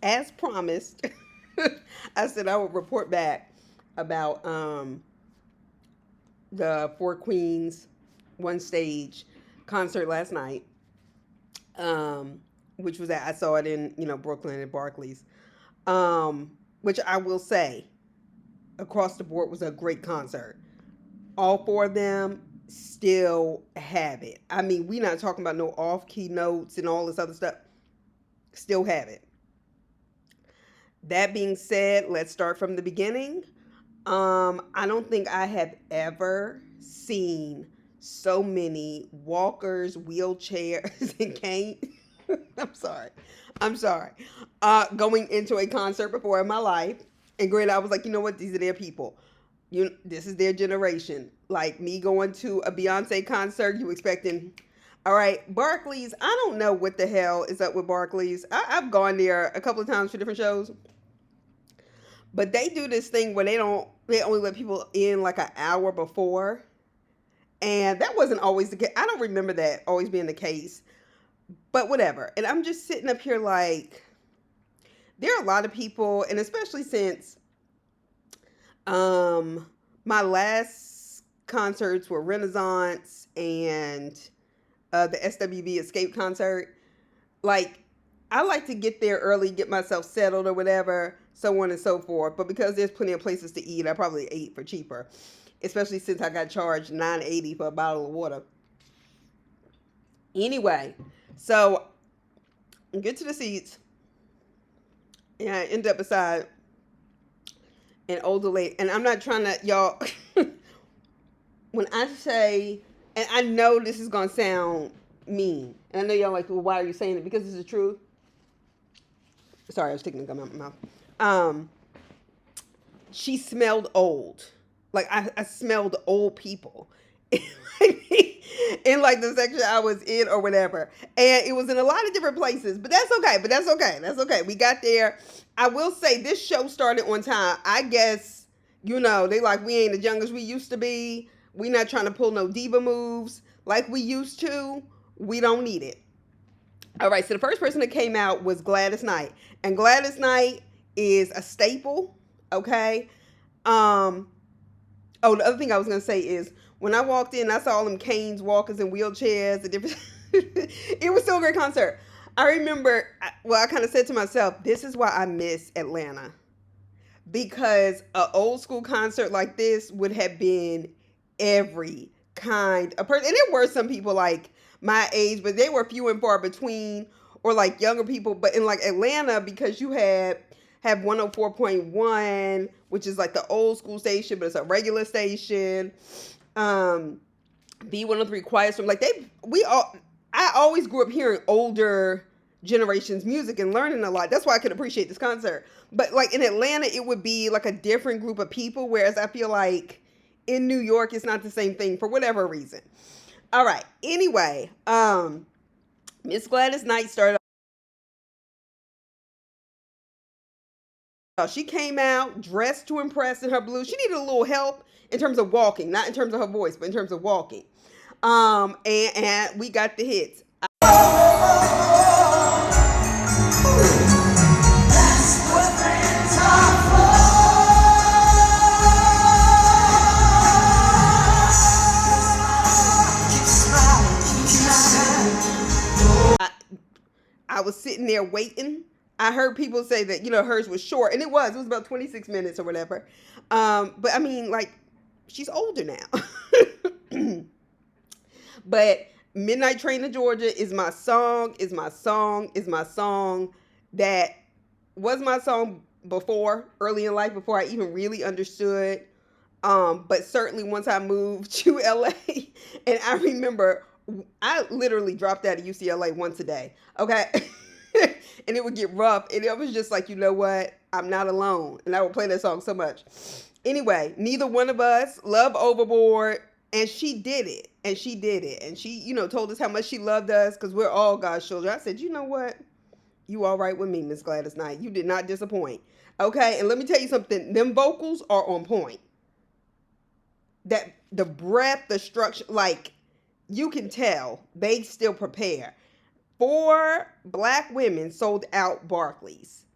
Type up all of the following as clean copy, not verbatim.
As promised, I said I would report back about the Four Queens One Stage concert last night, which was I saw it in Brooklyn at Barclays, which I will say across the board was a great concert. All four of them still have it. I mean, we not talking about no off key notes and all this other stuff. Still have it. That being said, let's start from the beginning. I don't think I have ever seen so many walkers, wheelchairs, and canes. I'm sorry. I'm sorry. Going into a concert before in my life. And granted, I was like, you know what? These are their people. This is their generation. Like me going to a Beyonce concert, you expecting. All right, Barclays. I don't know what the hell is up with Barclays. I've gone there a couple of times for different shows, but they do this thing where they only let people in like an hour before, and that wasn't always the case. I don't remember that always being the case, but whatever. And I'm just sitting up here like, there are a lot of people, and especially since my last concerts were Renaissance and the SWB Escape concert. Like, I like to get there early, get myself settled or whatever, so on and so forth. But because there's plenty of places to eat, I probably ate for cheaper, especially since I got charged $9.80 for a bottle of water. Anyway, so I get to the seats, and I end up beside an older lady. And I'm not trying to, y'all, when I say, and I know this is going to sound mean, and I know y'all like, well, why are you saying it? Because it's the truth. Sorry, I was taking the gum out of my mouth. She smelled old. Like, I smelled old people. In like the section I was in or whatever. And it was in a lot of different places. But that's okay. That's okay. We got there. I will say this show started on time. I guess, they like, we ain't as young as we used to be. We not trying to pull no diva moves like we used to. We don't need it. All right, so the first person that came out was Gladys Knight. And Gladys Knight is a staple, okay? Oh, the other thing I was going to say is, when I walked in, I saw all them canes, walkers, and wheelchairs. And different. It was still a great concert. I remember, I kind of said to myself, this is why I miss Atlanta. Because an old school concert like this would have been every kind of person. And there were some people like my age, but they were few and far between, or like younger people. But in like Atlanta, because you have 104.1, which is like the old school station, but it's a regular station. B103 Quiet Storm. Like I always grew up hearing older generations music and learning a lot. That's why I could appreciate this concert. But like in Atlanta, it would be like a different group of people. Whereas I feel like in New York, it's not the same thing for whatever reason. All right. Anyway, Miss Gladys Knight started. She came out dressed to impress in her blue. She needed a little help in terms of walking, not in terms of her voice, but in terms of walking. And we got the hits. I was sitting there waiting. I heard people say that, hers was short, and it was about 26 minutes or whatever. But I mean, like, she's older now. But Midnight Train to Georgia is my song, that was my song before, early in life, before I even really understood. But certainly once I moved to LA, and I remember I literally dropped out of UCLA once a day. Okay. And it would get rough. And it was just like, you know what? I'm not alone. And I would play that song so much. Anyway, Neither One of Us, Love Overboard. And she did it. And she, told us how much she loved us because we're all God's children. I said, you know what? You all right with me, Miss Gladys Knight. You did not disappoint. Okay. And let me tell you something. Them vocals are on point. That the breath, the structure, like, you can tell they still prepare. 4 black women sold out Barclays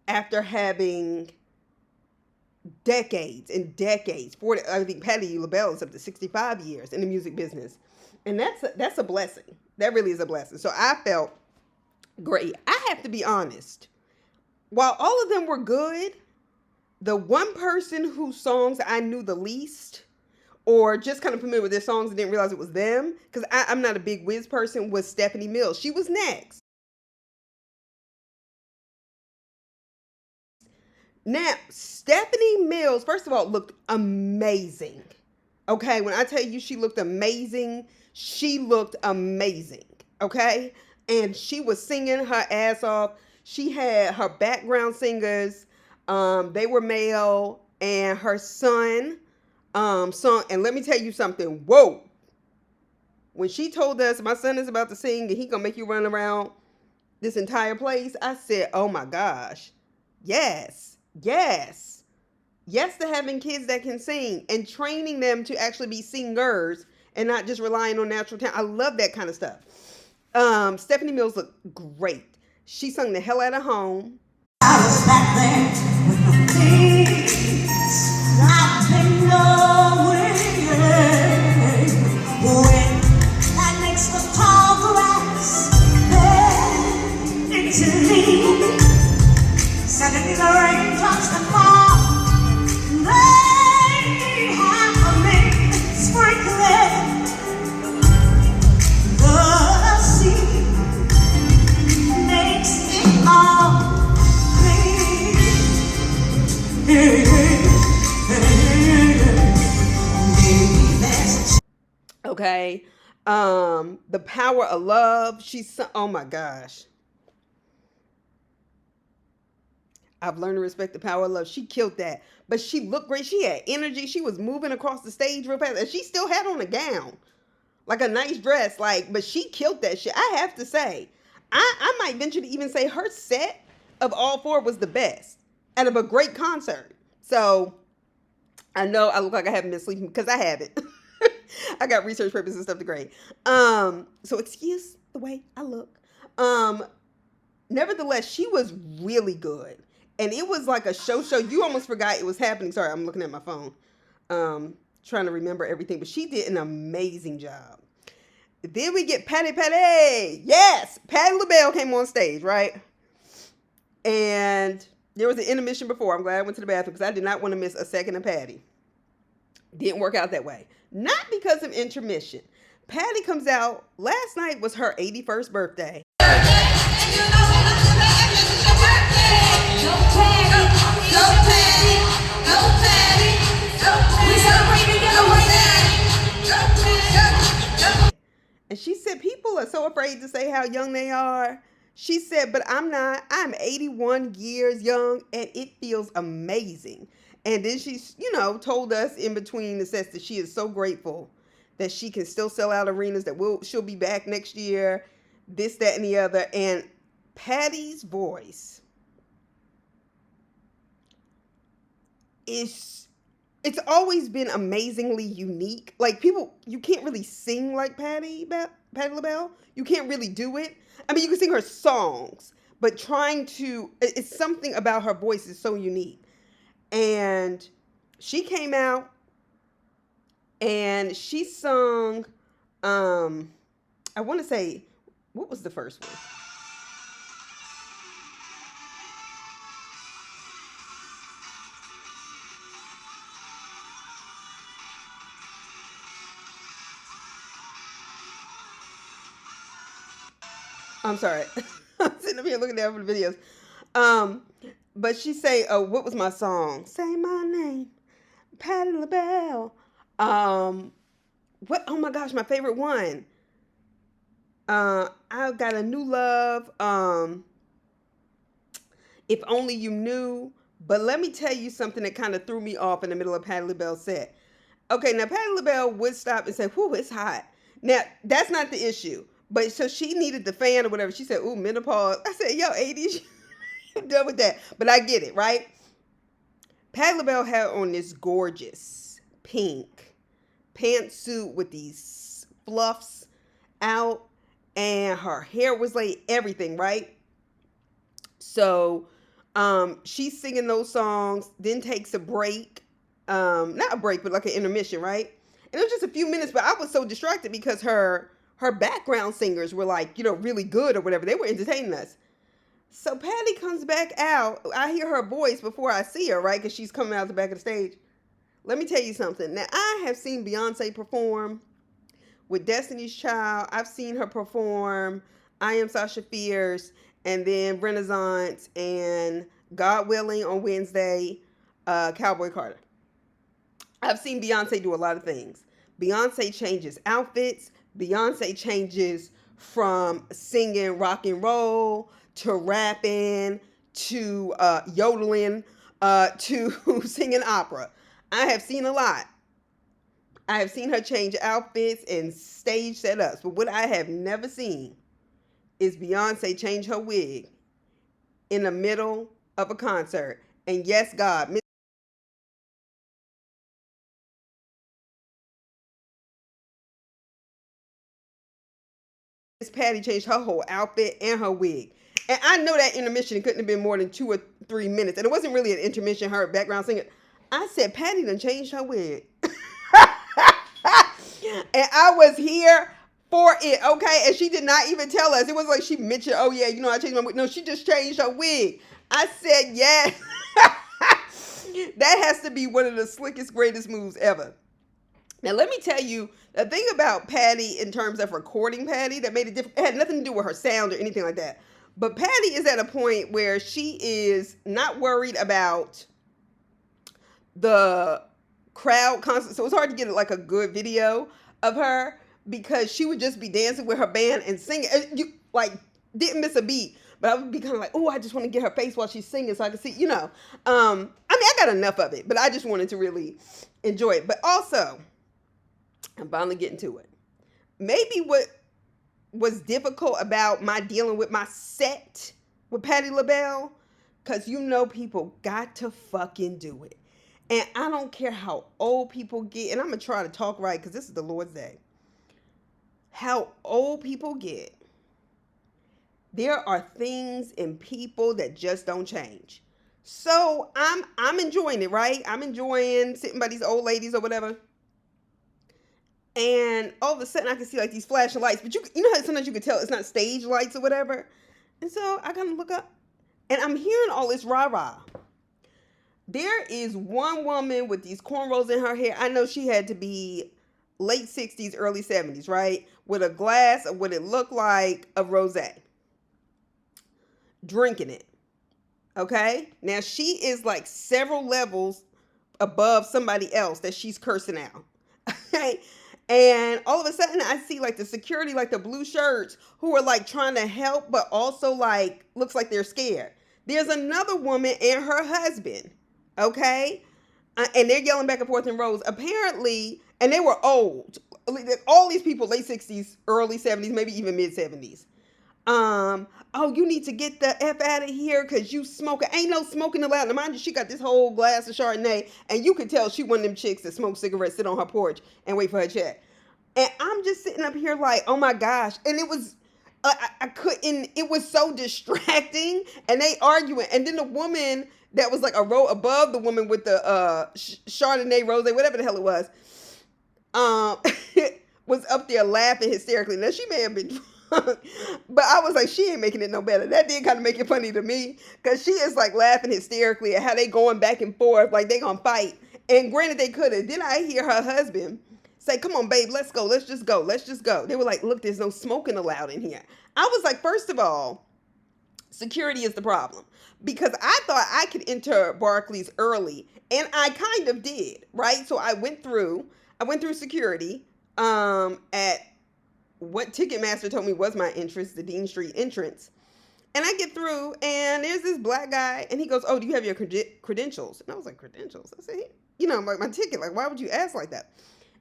after having decades and decades. 40, I think Patti LaBelle is up to 65 years in the music business. And that's a blessing. That really is a blessing. So I felt great. I have to be honest. While all of them were good, the one person whose songs I knew the least, or just kind of familiar with their songs and didn't realize it was them, because I'm not a big Wiz person, was Stephanie Mills. She was next. Now, Stephanie Mills, first of all, looked amazing. Okay, when I tell you she looked amazing, she looked amazing. Okay, and she was singing her ass off. She had her background singers, they were male, and her son, and let me tell you something. Whoa! When she told us my son is about to sing and he gonna make you run around this entire place, I said, "Oh my gosh, yes, yes, yes!" To having kids that can sing and training them to actually be singers and not just relying on natural talent. I love that kind of stuff. Stephanie Mills looked great. She sung the hell out of Home. I was back there with the things I've been knowing. When that makes the tall grass bend into me. Suddenly the raindrops that fall, they have me sprinkling the sea. Makes it all clean. Okay. The Power of Love. Oh my gosh. I've learned to respect the power of love. She killed that. But she looked great. She had energy. She was moving across the stage real fast. And she still had on a gown. Like a nice dress. But she killed that shit. I have to say. I might venture to even say her set of all 4 was the best. Out of a great concert. So, I know I look like I haven't been sleeping because I haven't. I got research purposes and stuff to grade. So excuse the way I look. Nevertheless, she was really good. And it was like a show. You almost forgot it was happening. Sorry, I'm looking at my phone. Trying to remember everything. But she did an amazing job. Then we get Patti. Yes! Patti LaBelle came on stage, right? And there was an intermission before. I'm glad I went to the bathroom because I did not want to miss a second of Patti. Didn't work out that way. Not because of intermission. Patti comes out. Last night was her 81st birthday. And she said, people are so afraid to say how young they are. She said, but I'm not. I'm 81 years young, and it feels amazing. And then she, told us in between the sets that she is so grateful that she can still sell out arenas, that she'll be back next year, this, that, and the other. And Patti's voice it's always been amazingly unique. Like, you can't really sing like Patti LaBelle. You can't really do it. I mean, you can sing her songs, but it's something about her voice is so unique. And she came out and she sung, I want to say, what was the first one? I'm sorry. I'm sitting up here looking down for the videos. But she say, what was my song? Say my name, Patti LaBelle. Oh my gosh, my favorite one. I Got a New Love. If Only You Knew. But let me tell you something that kind of threw me off in the middle of Patti LaBelle's set. Okay, now Patti LaBelle would stop and say, whew, it's hot. Now, that's not the issue. But so she needed the fan or whatever. She said, ooh, menopause. I said, yo, 80s, I'm done with that. But I get it, right? Patti LaBelle had on this gorgeous pink pantsuit with these fluffs out. and her hair was laid, everything, right? So she's singing those songs, then takes a break. Not a break, but like an intermission, right? And it was just a few minutes, but I was so distracted because her background singers were like, really good or whatever. They were entertaining us. So Patty comes back out. I hear her voice before I see her, right? Because she's coming out the back of the stage. Let me tell you something. Now, I have seen Beyonce perform with Destiny's Child. I've seen her perform I Am Sasha Fierce, and then Renaissance, and God Willing on Wednesday, Cowboy Carter. I've seen Beyonce do a lot of things. Beyonce changes outfits. Beyonce changes from singing rock and roll to rapping to yodeling to singing opera. I have seen a lot. I have seen her change outfits and stage setups, but what I have never seen is Beyonce change her wig in the middle of a concert. And yes, God, Miss Patty changed her whole outfit and her wig. And I know that intermission couldn't have been more than 2 or 3 minutes. And it wasn't really an intermission, her background singer. I said, Patty done changed her wig. And I was here for it, okay? And she did not even tell us. It was like she mentioned, oh yeah, I changed my wig. No, she just changed her wig. I said, yes. That has to be one of the slickest, greatest moves ever. Now, let me tell you, the thing about Patty in terms of recording Patty that made it different, it had nothing to do with her sound or anything like that. But Patty is at a point where she is not worried about the crowd concert. So it's hard to get like a good video of her because she would just be dancing with her band and singing. You like didn't miss a beat. But I would be kind of like, oh, I just want to get her face while she's singing so I can see, I mean, I got enough of it, but I just wanted to really enjoy it. But also, I'm finally getting to it. Maybe what was difficult about my dealing with my set with Patti LaBelle, because people got to fucking do it. And I don't care how old people get, and I'm going to try to talk right because this is the Lord's Day. How old people get, there are things in people that just don't change. So I'm enjoying it, right? I'm enjoying sitting by these old ladies or whatever. And all of a sudden I can see like these flashing lights, but you know how sometimes you can tell it's not stage lights or whatever. And so I kind of look up and I'm hearing all this rah-rah. There is one woman with these cornrows in her hair. I know she had to be late 60s, early 70s, right? With a glass of what it looked like a rosé. Drinking it. Okay? Now she is like several levels above somebody else that she's cursing out. Okay? And all of a sudden I see like the security, like the blue shirts who are like trying to help, but also like looks like they're scared. There's another woman and her husband. Okay? And they're yelling back and forth in rows. Apparently, and they were old. All these people, late 60s, early 70s, maybe even mid 70s. Oh, you need to get the F out of here because you smoking. Ain't no smoking allowed. Now, mind you, she got this whole glass of Chardonnay, and you could tell she one of them chicks that smoke cigarettes, sit on her porch, and wait for her check. And I'm just sitting up here like, oh my gosh. And it was, I couldn't, it was so distracting, and they arguing. And then the woman that was like a row above the woman with the Chardonnay rose, whatever the hell it was, was up there laughing hysterically. Now, she may have been but I was like, she ain't making it no better. That did kind of make it funny to me because she is like laughing hysterically at how they going back and forth like they gonna fight. And granted, they could have. Then I hear her husband say, come on, babe, let's go. Let's just go. Let's just go. They were like, look, there's no smoking allowed in here. I was like, first of all, security is the problem because I thought I could enter Barclays early, and I kind of did, right? So I went through security at what Ticketmaster told me was my entrance, the Dean Street entrance. And I get through, and there's this black guy, and he goes, oh, do you have your credentials? And I was like, credentials? I said, like my ticket. Like, why would you ask like that?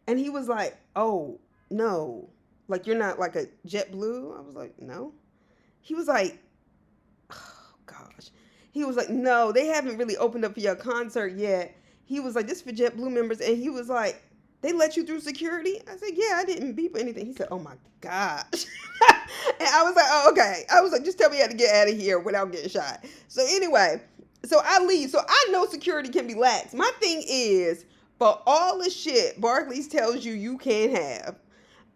And he was like, oh, no. Like, you're not like a JetBlue? I was like, no. He was like, oh, gosh. He was like, no, they haven't really opened up for your concert yet. He was like, this is for JetBlue members. And he was like, they let you through security? I said, yeah, I didn't beep or anything. He said, oh my gosh. And I was like, oh, okay. I was like, just tell me how to get out of here without getting shot. So anyway, so I leave. So I know security can be lax. My thing is, for all the shit Barclays tells you you can't have,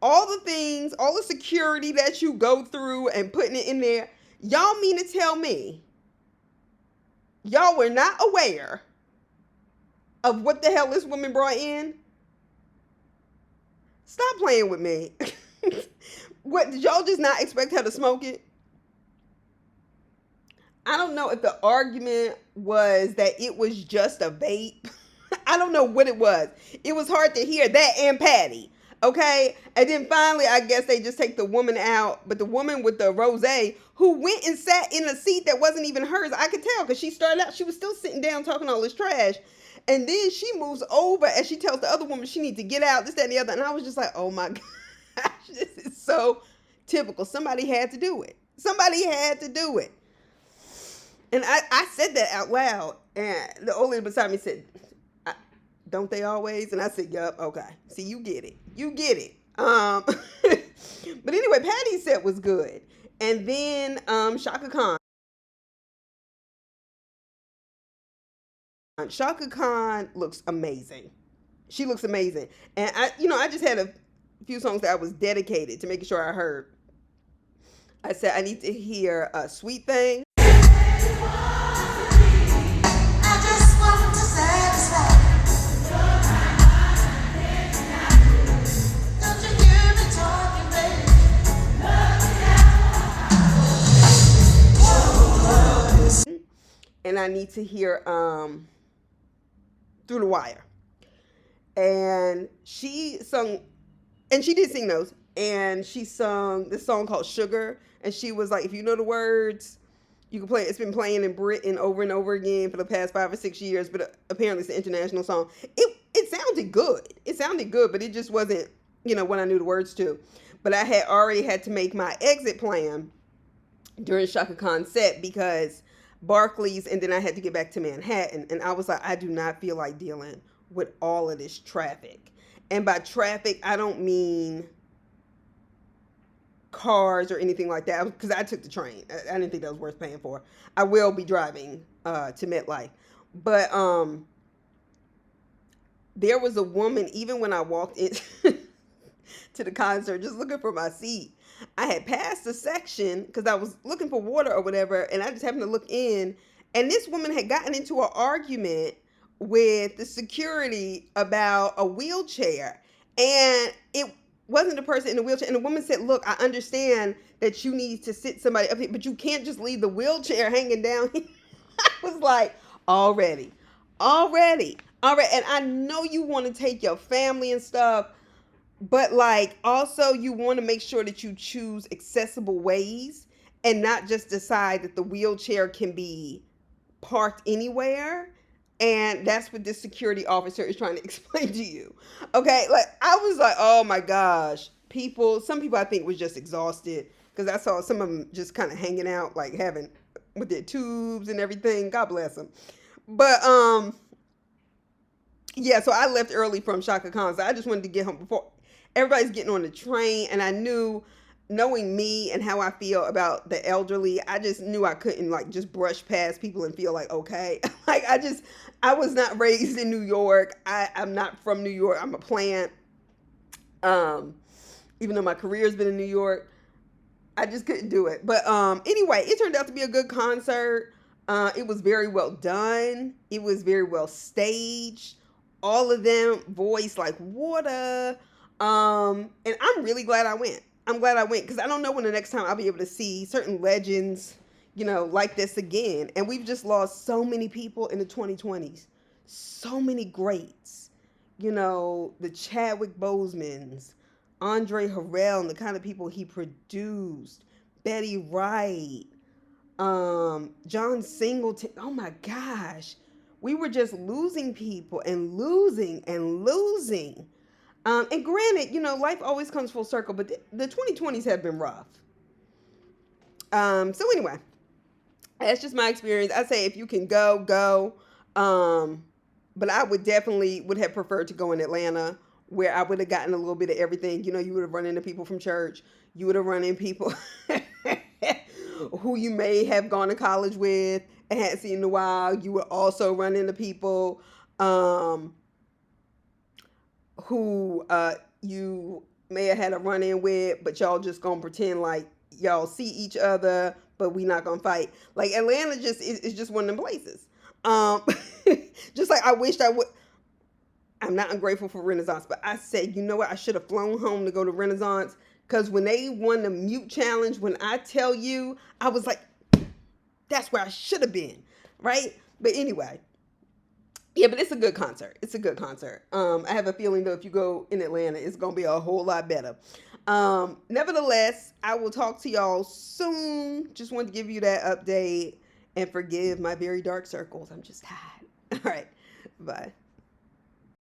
all the things, all the security that you go through and putting it in there, y'all mean to tell me y'all were not aware of what the hell this woman brought in? Stop playing with me. What, did y'all just not expect her to smoke it? I don't know if the argument was that it was just a vape. I don't know what it was. It was hard to hear that and Patty. Okay. And then finally, I guess they just take the woman out. But the woman with the rosé who went and sat in a seat that wasn't even hers, I could tell because she started out, she was still sitting down talking all this trash. And then she moves over and she tells the other woman she needs to get out, this, that, and the other. And I was just like, oh my gosh, this is so typical. Somebody had to do it. Somebody had to do it. And I said that out loud. And the old lady beside me said, don't they always? And I said, yup, okay. See, you get it. You get it. But anyway, Patty's set was good. And then Shaka Khan. Shaka Khan looks amazing. She looks amazing. And I just had a few songs that I was dedicated to making sure I heard. I said, I need to hear Sweet Thing. And I need to hear Through the Wire. And she sung, and she did sing those. And she sung this song called Sugar. And she was like, if you know the words, you can play it. It's been playing in Britain over and over again for the past 5 or 6 years. But apparently it's an international song. It sounded good. It sounded good, but it just wasn't, what I knew the words to. But I had already had to make my exit plan during Shaka Khan's set because Barclays, and then I had to get back to Manhattan. And I was like, I do not feel like dealing with all of this traffic. And by traffic, I don't mean cars or anything like that, because I took the train. I didn't think that was worth paying for. I will be driving to MetLife. But there was a woman, even when I walked in to the concert, just looking for my seat. I had passed a section because I was looking for water or whatever, and I just happened to look in, and this woman had gotten into an argument with the security about a wheelchair, and it wasn't the person in the wheelchair, and the woman said, look, I understand that you need to sit somebody up here, but you can't just leave the wheelchair hanging down here. I was like, already, and I know you want to take your family and stuff, but like also you want to make sure that you choose accessible ways and not just decide that the wheelchair can be parked anywhere. And that's what this security officer is trying to explain to you. Okay, like I was like, oh my gosh. Some people I think was just exhausted because I saw some of them just kind of hanging out, like having with their tubes and everything. God bless them. But yeah, so I left early from Shaka Khan. So I just wanted to get home before everybody's getting on the train. And I knew, knowing me and how I feel about the elderly, I just knew I couldn't like just brush past people and feel like, okay. Like I was not raised in New York. I'm not from New York. I'm a plant. Even though my career's been in New York, I just couldn't do it. But anyway, it turned out to be a good concert. It was very well done. It was very well staged. All of them voiced like water. And I'm really glad I went. I'm glad I went because I don't know when the next time I'll be able to see certain legends, like this again. And we've just lost so many people in the 2020s. So many greats. The Chadwick Bosemans, Andre Harrell, and the kind of people he produced. Betty Wright, John Singleton. Oh my gosh. We were just losing people and losing and losing. And granted, life always comes full circle, but the 2020s have been rough. So anyway, that's just my experience. I say if you can go. But I would have preferred to go in Atlanta where I would have gotten a little bit of everything. You know, you would have run into people from church. You would have run into people who you may have gone to college with and hadn't seen in a while. You would also run into people um, who you may have had a run in with, but y'all just gonna pretend like y'all see each other, but we not gonna fight. Like Atlanta just is just one of them places. Um, just like I wished I would. I'm not ungrateful for Renaissance, but I said, you know what? I should have flown home to go to Renaissance because when they won the mute challenge, when I tell you, I was like, that's where I should have been, right? But anyway, yeah, but it's a good concert. It's a good concert. I have a feeling though, if you go in Atlanta, it's gonna be a whole lot better. Nevertheless, I will talk to y'all soon. Just wanted to give you that update and forgive my very dark circles. I'm just tired. All right, bye.